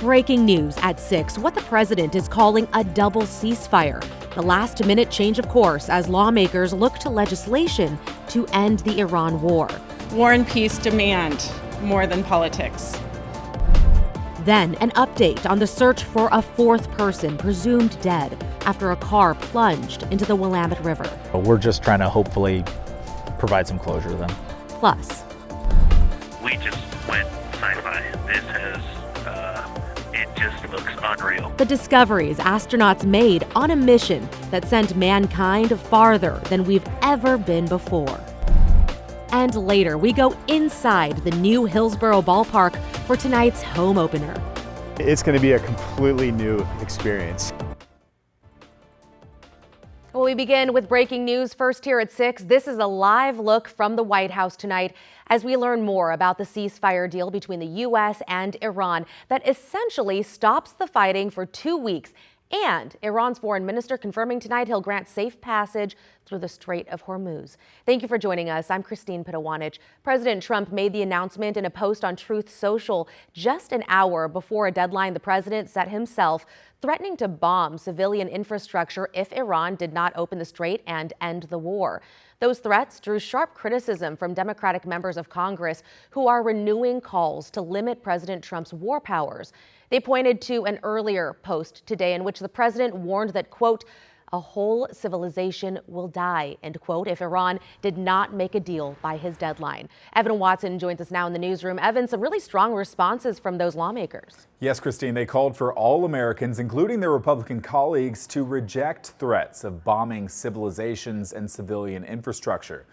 Breaking news at 6, what the president is calling a double ceasefire. The last-minute change of course as lawmakers look to legislation to end the Iran war. War and peace demand more than politics. Then an update on the search for a fourth person presumed dead after a car plunged into the Willamette River. We're just trying to hopefully provide some closure to them. Plus, we just went sci-fi. This has, it just looks unreal. the discoveries astronauts made on a mission that sent mankind farther than we've ever been before. And later, we go inside the new Hillsborough ballpark for tonight's home opener. It's going to be a completely new experience. Well, we begin with breaking news first here at 6. This is a live look from the White House tonight as we learn more about the ceasefire deal between the U.S. and Iran that essentially stops the fighting for 2 weeks. And Iran's foreign minister confirming tonight he'll grant safe passage through the Strait of Hormuz. Thank you for joining us. I'm Christine Pitawanich. President Trump made the announcement in a post on Truth Social just an hour before a deadline the president set himself, threatening to bomb civilian infrastructure if Iran did not open the strait and end the war. Those threats drew sharp criticism from Democratic members of Congress who are renewing calls to limit President Trump's war powers. They pointed to an earlier post today in which the president warned that, quote, a whole civilization will die, end quote, if Iran did not make a deal by his deadline. Evan Watson joins us now in the newsroom. Evan, some really strong responses from those lawmakers. Yes, Christine, they called for all Americans, including their Republican colleagues, to reject threats of bombing civilizations and civilian infrastructure.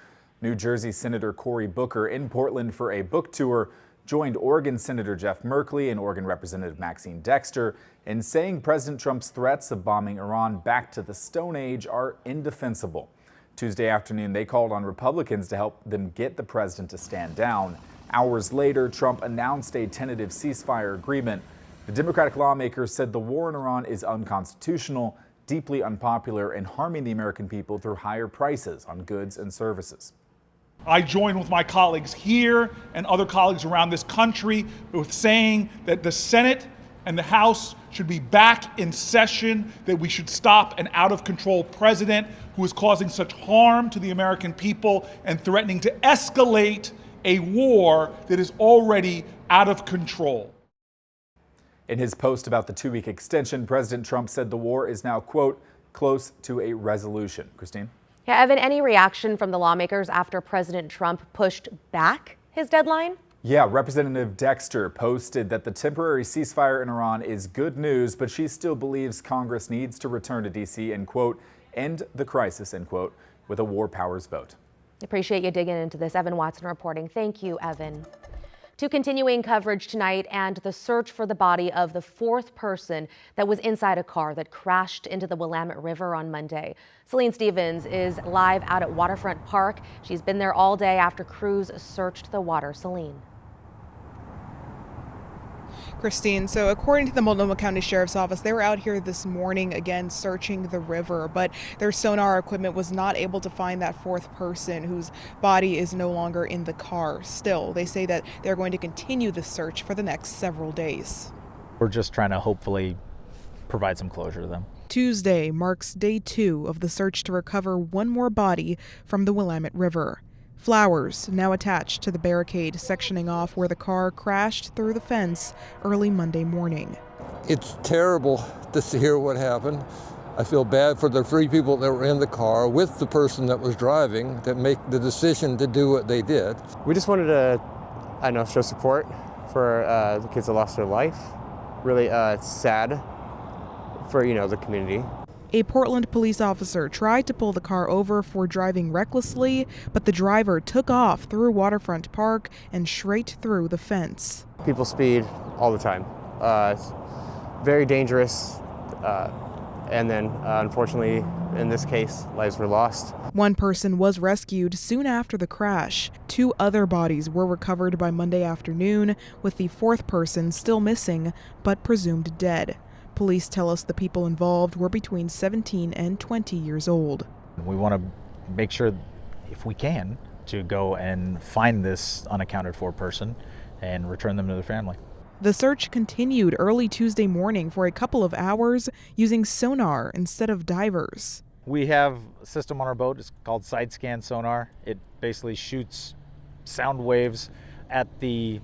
New Jersey Senator Cory Booker in Portland for a book tour joined Oregon Senator Jeff Merkley and Oregon Representative Maxine Dexter in saying President Trump's threats of bombing Iran back to the Stone Age are indefensible. Tuesday afternoon, they called on Republicans to help them get the president to stand down. Hours later, Trump announced a tentative ceasefire agreement. The Democratic lawmakers said the war in Iran is unconstitutional, deeply unpopular, and harming the American people through higher prices on goods and services. I join with my colleagues here and other colleagues around this country with saying that the Senate and the House should be back in session, that we should stop an out-of-control president who is causing such harm to the American people and threatening to escalate a war that is already out of control. In his post about the 2-week extension, President Trump said the war is now, quote, close to a resolution. Christine? Yeah, Evan, any reaction from the lawmakers after President Trump pushed back his deadline? Yeah, Representative Dexter posted that the temporary ceasefire in Iran is good news, but she still believes Congress needs to return to D.C. and, quote, end the crisis, end quote, with a war powers vote. Appreciate you digging into this. Evan Watson reporting. Thank you, Evan. To continuing coverage tonight and the search for the body of the fourth person that was inside a car that crashed into the Willamette River on Monday. Celine Stevens is live out at Waterfront Park. She's been there all day after crews searched the water. Celine. Christine, so according to the Multnomah County Sheriff's Office, they were out here this morning again searching the river, but their sonar equipment was not able to find that fourth person whose body is no longer in the car. Still, they say that they're going to continue the search for the next several days. We're just trying to hopefully provide some closure to them. Tuesday marks day 2 of the search to recover one more body from the Willamette River. Flowers now attached to the barricade sectioning off where the car crashed through the fence early Monday morning. It's terrible to hear what happened. I feel bad for the 3 people that were in the car with the person that was driving that make the decision to do what they did. We just wanted to, show support for the kids that lost their life. Really it's sad for, the community. A Portland police officer tried to pull the car over for driving recklessly, but the driver took off through Waterfront Park and straight through the fence. People speed all the time. It's very dangerous, and then unfortunately, in this case, lives were lost. One person was rescued soon after the crash. 2 other bodies were recovered by Monday afternoon, with the fourth person still missing, but presumed dead. Police tell us the people involved were between 17 and 20 years old. We want to make sure, if we can, to go and find this unaccounted for person and return them to their family. The search continued early Tuesday morning for a couple of hours using sonar instead of divers. We have a system on our boat. It's called side scan sonar. It basically shoots sound waves at the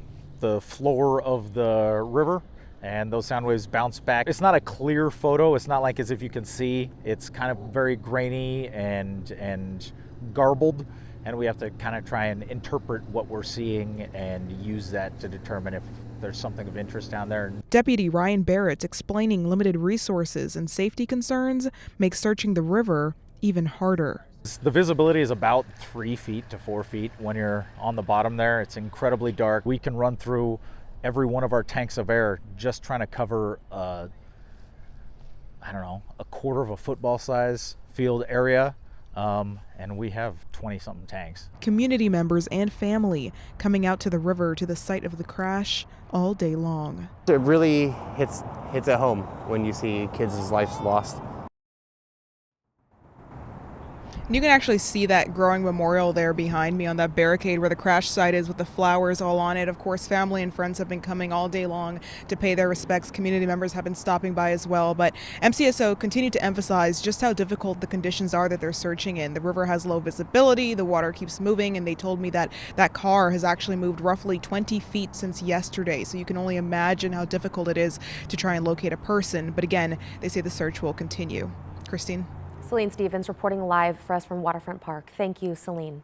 floor of the river, and those sound waves bounce back. It's not a clear photo. It's not like as if you can see. It's kind of very grainy and garbled, and we have to kind of try and interpret what we're seeing and use that to determine if there's something of interest down there. Deputy Ryan Barrett explaining limited resources and safety concerns make searching the river even harder. The visibility is about 3 feet to 4 feet when you're on the bottom there. It's incredibly dark. We can run through every one of our tanks of air just trying to cover a quarter of a football size field area. And we have 20-something tanks. Community members and family coming out to the river to the site of the crash all day long. It really hits at home when you see kids' lives lost. You can actually see that growing memorial there behind me on that barricade where the crash site is with the flowers all on it. Of course, family and friends have been coming all day long to pay their respects. Community members have been stopping by as well. But MCSO continued to emphasize just how difficult the conditions are that they're searching in. The river has low visibility, the water keeps moving, and they told me that that car has actually moved roughly 20 feet since yesterday. So you can only imagine how difficult it is to try and locate a person. But again, they say the search will continue. Christine? Celine Stevens reporting live for us from Waterfront Park. Thank you, Celine.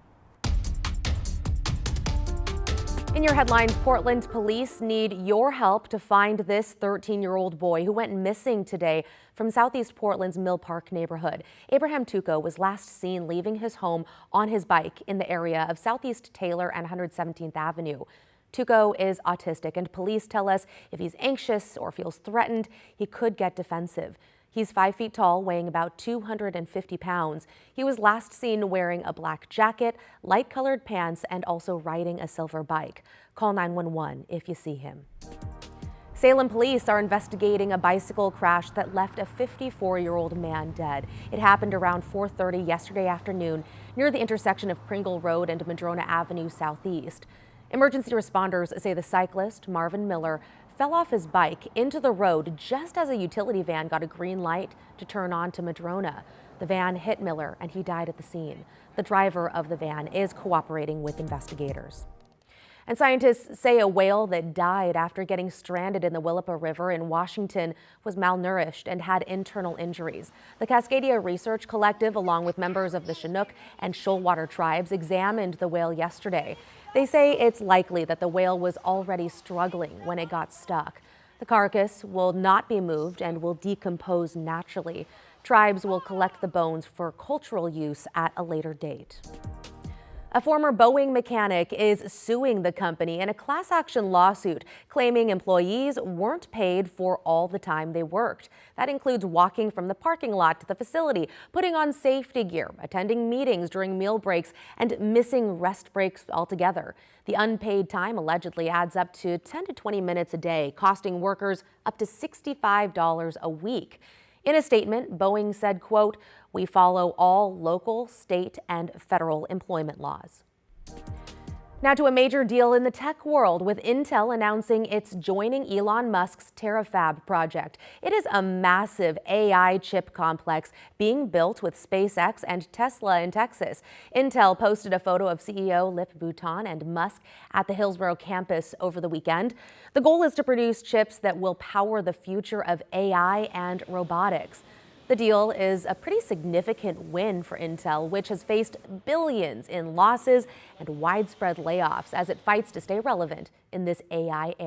In your headlines, Portland police need your help to find this 13-year-old boy who went missing today from southeast Portland's Mill Park neighborhood. Abraham Tuco was last seen leaving his home on his bike in the area of Southeast Taylor and 117th Avenue. Tuco is autistic, and police tell us if he's anxious or feels threatened, he could get defensive. He's 5 feet tall, weighing about 250 pounds. He was last seen wearing a black jacket, light-colored pants, and also riding a silver bike. Call 911 if you see him. Salem police are investigating a bicycle crash that left a 54-year-old man dead. It happened around 4:30 yesterday afternoon near the intersection of Pringle Road and Madrona Avenue Southeast. Emergency responders say the cyclist, Marvin Miller, fell off his bike into the road just as a utility van got a green light to turn on to Madrona. The van hit Miller and he died at the scene. The driver of the van is cooperating with investigators. And scientists say a whale that died after getting stranded in the Willamette River in Washington was malnourished and had internal injuries. The Cascadia Research Collective, along with members of the Chinook and Shoalwater tribes, examined the whale yesterday. They say it's likely that the whale was already struggling when it got stuck. The carcass will not be moved and will decompose naturally. Tribes will collect the bones for cultural use at a later date. A former Boeing mechanic is suing the company in a class action lawsuit, claiming employees weren't paid for all the time they worked. That includes walking from the parking lot to the facility, putting on safety gear, attending meetings during meal breaks, and missing rest breaks altogether. The unpaid time allegedly adds up to 10 to 20 minutes a day, costing workers up to $65 a week. In a statement, Boeing said, quote, "We follow all local, state, and federal employment laws." Now to a major deal in the tech world, with Intel announcing it's joining Elon Musk's Terafab project. It is a massive AI chip complex being built with SpaceX and Tesla in Texas. Intel posted a photo of CEO Lip Bhutan and Musk at the Hillsborough campus over the weekend. The goal is to produce chips that will power the future of AI and robotics. The deal is a pretty significant win for Intel, which has faced billions in losses and widespread layoffs as it fights to stay relevant in this AI era.